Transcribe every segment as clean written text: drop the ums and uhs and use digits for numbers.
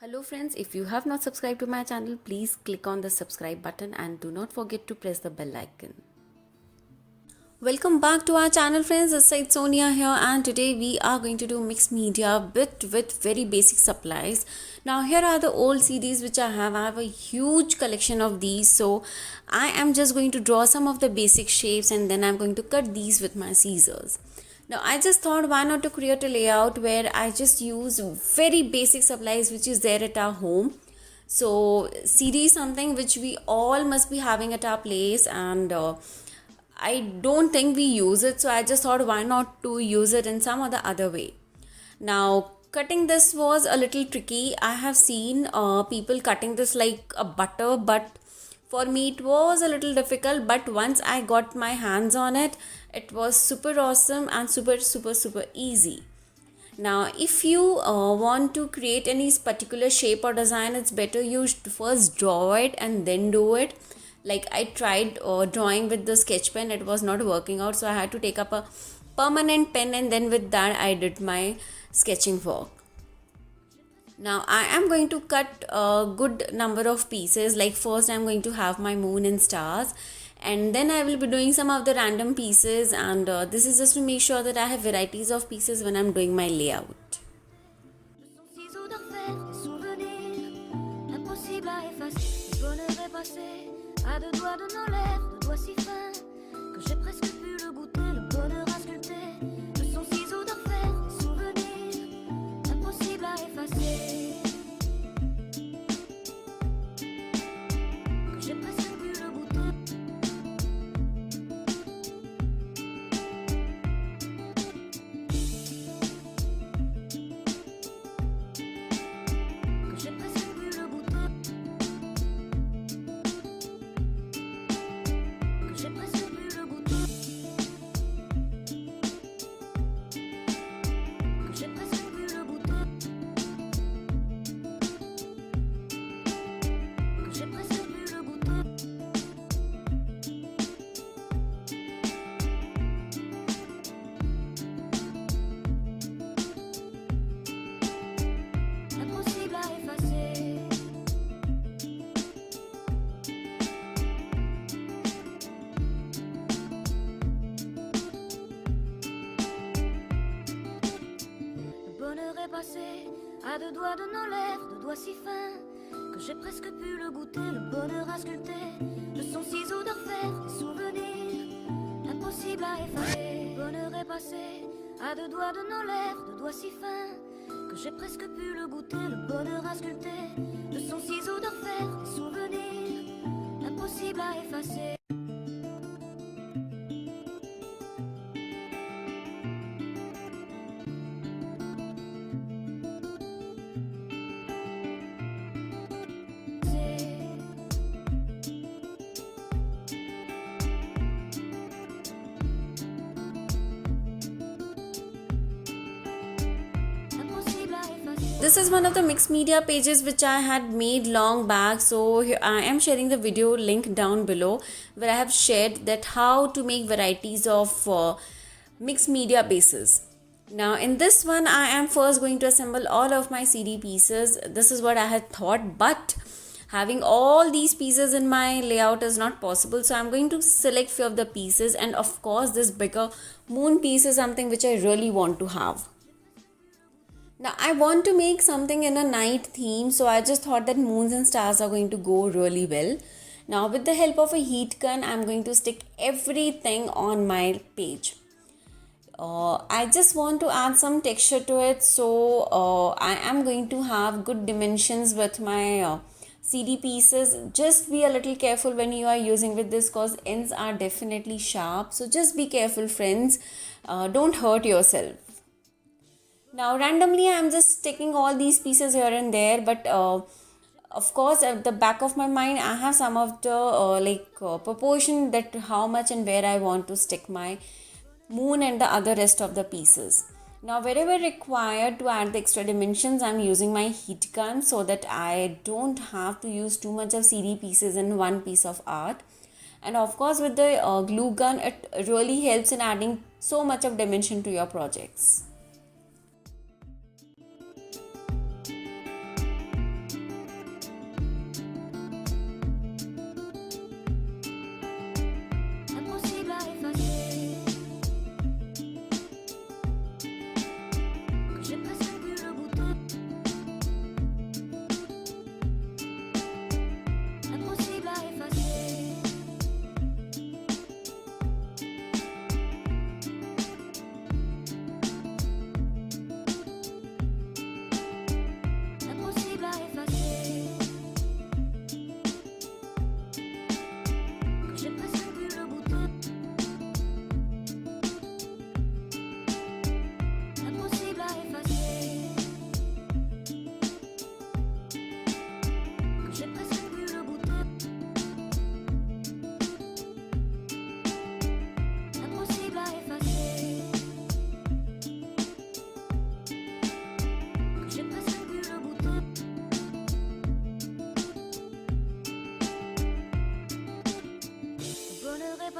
Hello friends, if you have not subscribed to my channel, please click on the subscribe button and do not forget to press the bell icon. Welcome back to our channel friends, this is Sonia here and today we are going to do mixed media with very basic supplies. Now here are the old CDs which I have a huge collection of these, so I am just going to draw some of the basic shapes and then I'm going to cut these with my scissors. Now I just thought why not to create a layout where I just use very basic supplies which is there at our home. So CD is something which we all must be having at our place and I don't think we use it, so I just thought why not to use it in some other way. Now cutting this was a little tricky. I have seen people cutting this like a butter, but for me it was a little difficult, but once I got my hands on it, it was super awesome and super easy. Now if you want to create any particular shape or design, it's better you first draw it and then do it. Like I tried drawing with the sketch pen, it was not working out, so I had to take up a permanent pen and then with that I did my sketching work. Now I am going to cut a good number of pieces. Like first I'm going to have my moon and stars, and then I will be doing some of the random pieces, and this is just to make sure that I have varieties of pieces when I'm doing my layout. À deux doigts de nos lèvres, deux doigts si fins que j'ai presque pu le goûter, le bonheur à sculpter, de son ciseau d'orfèvre, des souvenirs impossibles à effacer. Le bonheur est passé à deux doigts de nos lèvres, deux doigts si fins que j'ai presque pu le goûter, le bonheur à sculpter, de son ciseau d'orfèvre, des souvenirs impossibles à effacer. This is one of the mixed media pages which I had made long back, so here I am sharing the video link down below where I have shared that how to make varieties of mixed media bases. Now in this one I am first going to assemble all of my CD pieces. This is what I had thought, but having all these pieces in my layout is not possible, so I'm going to select few of the pieces, and of course this bigger moon piece is something which I really want to have. Now I want to make something in a night theme, so I just thought that moons and stars are going to go really well. Now with the help of a heat gun, I'm going to stick everything on my page. I just want to add some texture to it, so I am going to have good dimensions with my CD pieces. Just be a little careful when you are using with this because ends are definitely sharp, so just be careful friends, don't hurt yourself. Now randomly I am just sticking all these pieces here and there, but of course at the back of my mind I have some of the proportion that how much and where I want to stick my moon and the other rest of the pieces. Now wherever required to add the extra dimensions, I'm using my heat gun so that I don't have to use too much of CD pieces in one piece of art. And of course with the glue gun, it really helps in adding so much of dimension to your projects.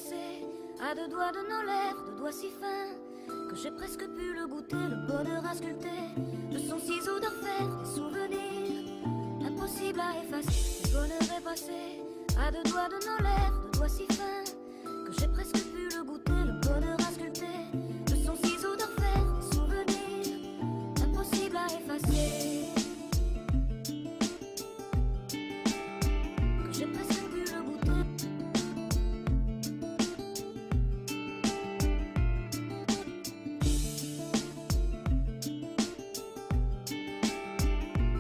passé à deux doigts de nos lèvres, deux doigts si fins que j'ai presque pu le goûter, le bonheur à sculpter de son ciseau d'orfèvre, des souvenirs impossibles à effacer. Le bonheur est passé à deux doigts de nos lèvres, deux doigts si fins que j'ai presque pu le goûter, le bonheur à sculpter de son ciseau d'orfèvre, des souvenirs impossibles à effacer. Que j'ai presque pu le goûter.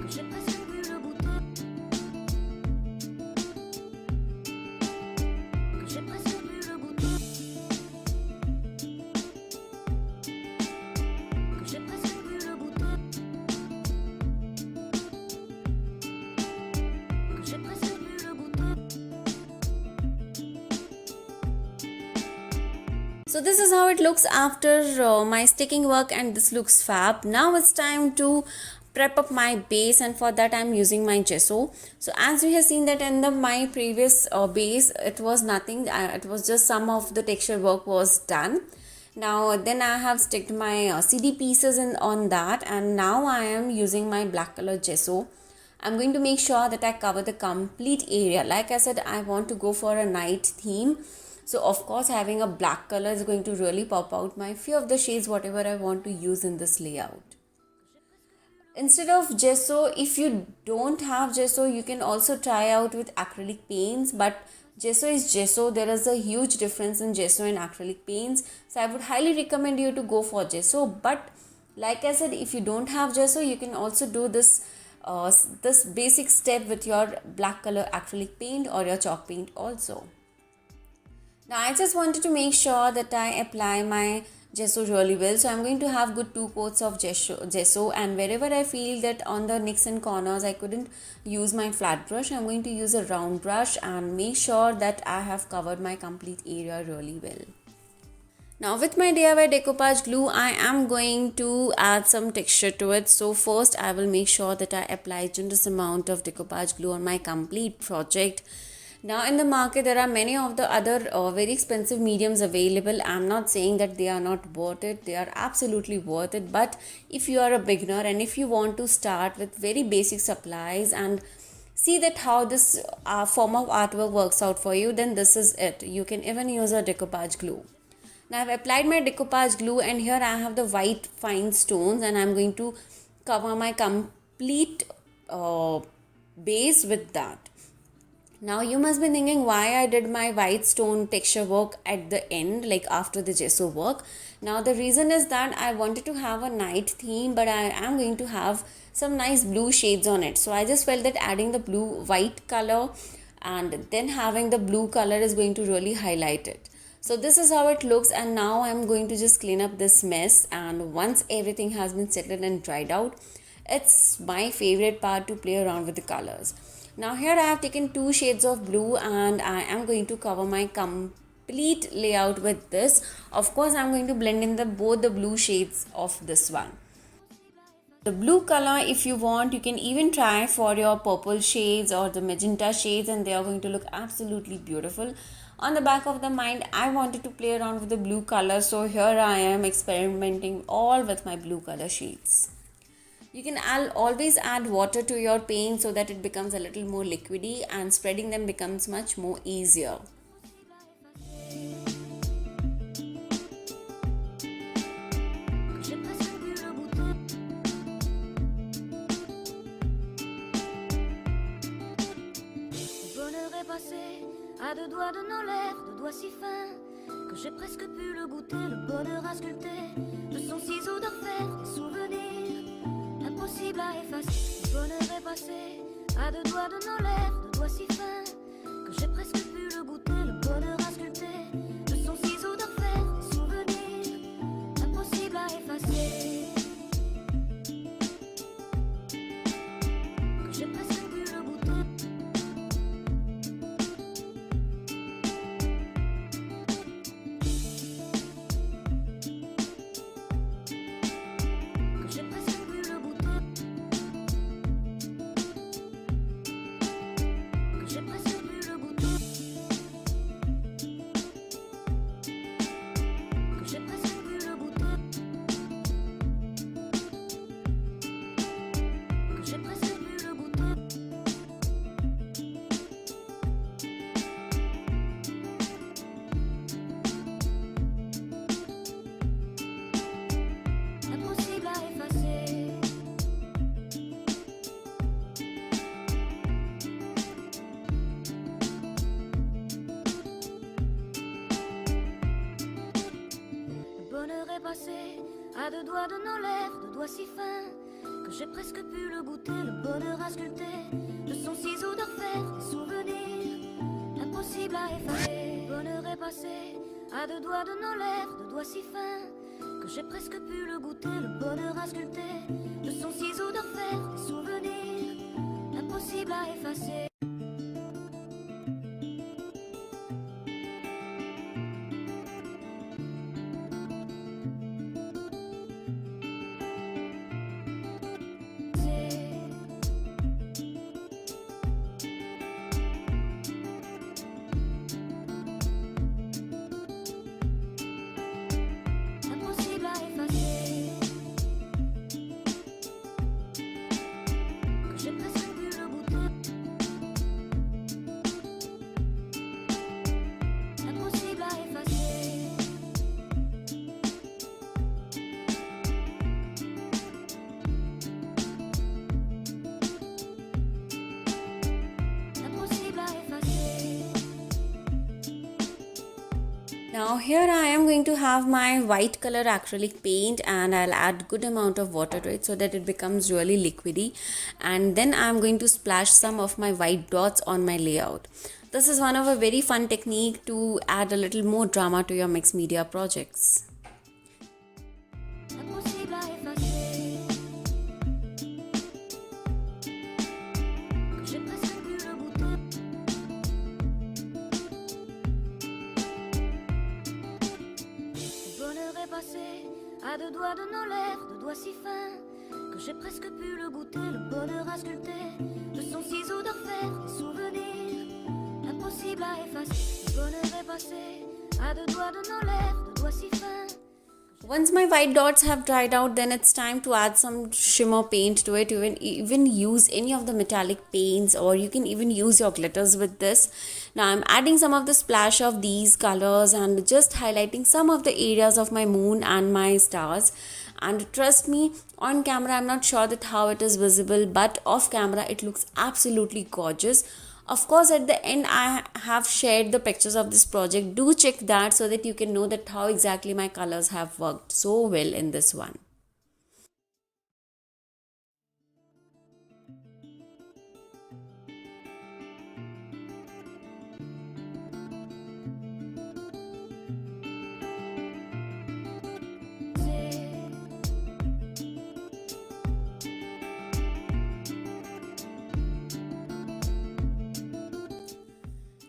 Que j'ai presque pu le goûter. Que j'ai presque pu le goûter. Que j'ai presque pu le goûter. Que j'ai presque pu le goûter. So this is how it looks after my sticking work, and this looks fab. Now it's time to prep up my base, and for that I'm using my gesso. So as you have seen that in my previous base, it was nothing, it was just some of the texture work was done. Now then I have sticked my CD pieces on that, and now I am using my black color gesso. I'm going to make sure that I cover the complete area. Like I said, I want to go for a night theme. So of course having a black color is going to really pop out my few of the shades whatever I want to use in this layout. Instead of gesso, if you don't have gesso, you can also try out with acrylic paints, but gesso is gesso. There is a huge difference in gesso and acrylic paints, so I would highly recommend you to go for gesso. But like I said, if you don't have gesso, you can also do this basic step with your black color acrylic paint or your chalk paint also. Now I just wanted to make sure that I apply my gesso really well, so I'm going to have good 2 coats of gesso, and wherever I feel that on the nicks and corners I couldn't use my flat brush, I'm going to use a round brush and make sure that I have covered my complete area really well. Now with my DIY decoupage glue, I am going to add some texture to it. So first I will make sure that I apply generous amount of decoupage glue on my complete project. Now in the market there are many of the other very expensive mediums available. I'm not saying that they are not worth it. They are absolutely worth it. But if you are a beginner and if you want to start with very basic supplies and see that how this form of artwork works out for you, then this is it. You can even use a decoupage glue. Now I've applied my decoupage glue, and here I have the white fine stones, and I'm going to cover my complete base with that. Now you must be thinking why I did my white stone texture work at the end, like after the gesso work. Now the reason is that I wanted to have a night theme, but I am going to have some nice blue shades on it. So I just felt that adding the blue white color and then having the blue color is going to really highlight it. So this is how it looks, and now I'm going to just clean up this mess, and once everything has been settled and dried out, it's my favorite part to play around with the colors. Now here I have taken 2 shades of blue, and I am going to cover my complete layout with this. Of course I'm going to blend in both the blue shades of this one. The blue color, if you want, you can even try for your purple shades or the magenta shades, and they are going to look absolutely beautiful. On the back of the mind, I wanted to play around with the blue color, so here I am experimenting all with my blue color shades. You can always add water to your paint so that it becomes a little more liquidy, and spreading them becomes much more easier. À deux doigts de nos lèvres, deux doigts si fins que j'ai presque pu le goûter, le bonheur à sculpter de son ciseau d'orfèvre, des souvenirs impossibles à effacer. Le bonheur est passé à deux doigts de nos lèvres, deux doigts si fins que j'ai presque pu le goûter, le bonheur à sculpter de son ciseau d'orfèvre, des souvenirs impossibles à effacer. Que j'ai presque pu le goûter. passé à deux doigts de nos lèvres, deux doigts si fins que j'ai presque pu le goûter, le bonheur à sculpter de son ciseau d'orfèvre, des souvenirs impossibles à effacer. Le bonheur est passé à deux doigts de nos lèvres, deux doigts si fins que j'ai presque pu le goûter, le bonheur à sculpter de son ciseau d'orfèvre, des souvenirs impossibles à effacer. Now here I am going to have my white color acrylic paint, and I'll add good amount of water to it so that it becomes really liquidy, and then I'm going to splash some of my white dots on my layout. This is one of a very fun technique to add a little more drama to your mixed media projects. À deux doigts de nos lèvres, deux doigts si fins que j'ai presque pu le goûter, le bonheur à sculpter de son ciseau d'orfèvre, des souvenirs impossibles à effacer. Le bonheur est passé à deux doigts de nos lèvres, deux doigts si fins. Once my white dots have dried out, then it's time to add some shimmer paint to it. You can even use any of the metallic paints, or you can even use your glitters with this. Now I'm adding some of the splash of these colors and just highlighting some of the areas of my moon and my stars. And trust me, on camera I'm not sure that how it is visible, but off camera it looks absolutely gorgeous. Of course, at the end I have shared the pictures of this project. Do check that so that you can know that how exactly my colors have worked so well in this one.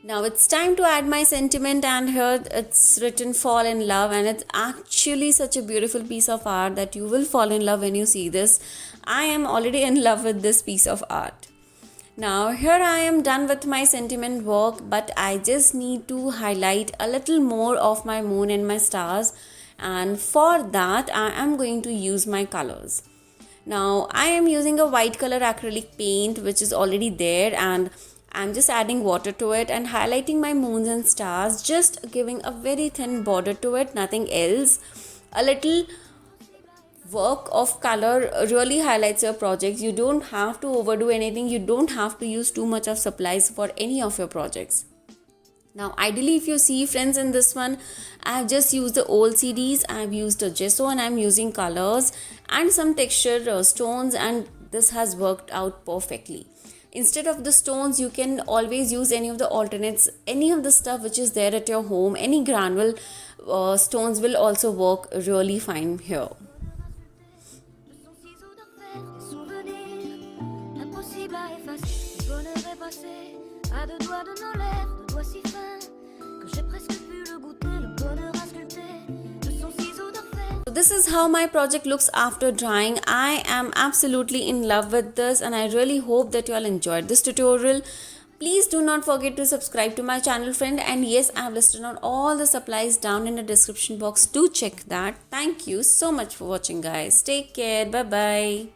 Now it's time to add my sentiment, and here it's written fall in love, and it's actually such a beautiful piece of art that you will fall in love when you see this. I am already in love with this piece of art. Now here I am done with my sentiment work, but I just need to highlight a little more of my moon and my stars, and for that I am going to use my colors. Now I am using a white color acrylic paint which is already there, and I'm just adding water to it and highlighting my moons and stars, just giving a very thin border to it, nothing else. A little work of color really highlights your projects. You don't have to overdo anything. You don't have to use too much of supplies for any of your projects. Now ideally, if you see friends, in this one I have just used the old CDs, I have used a gesso, and I am using colors and some texture stones, and this has worked out perfectly. Instead of the stones, you can always use any of the alternates, any of the stuff which is there at your home. Any granule stones will also work really fine here. This is how my project looks after drying. I am absolutely in love with this, and I really hope that you all enjoyed this tutorial. Please do not forget to subscribe to my channel, friend, and yes, I have listed on all the supplies down in the description box. Do check that. Thank you so much for watching, guys. Take care. Bye bye.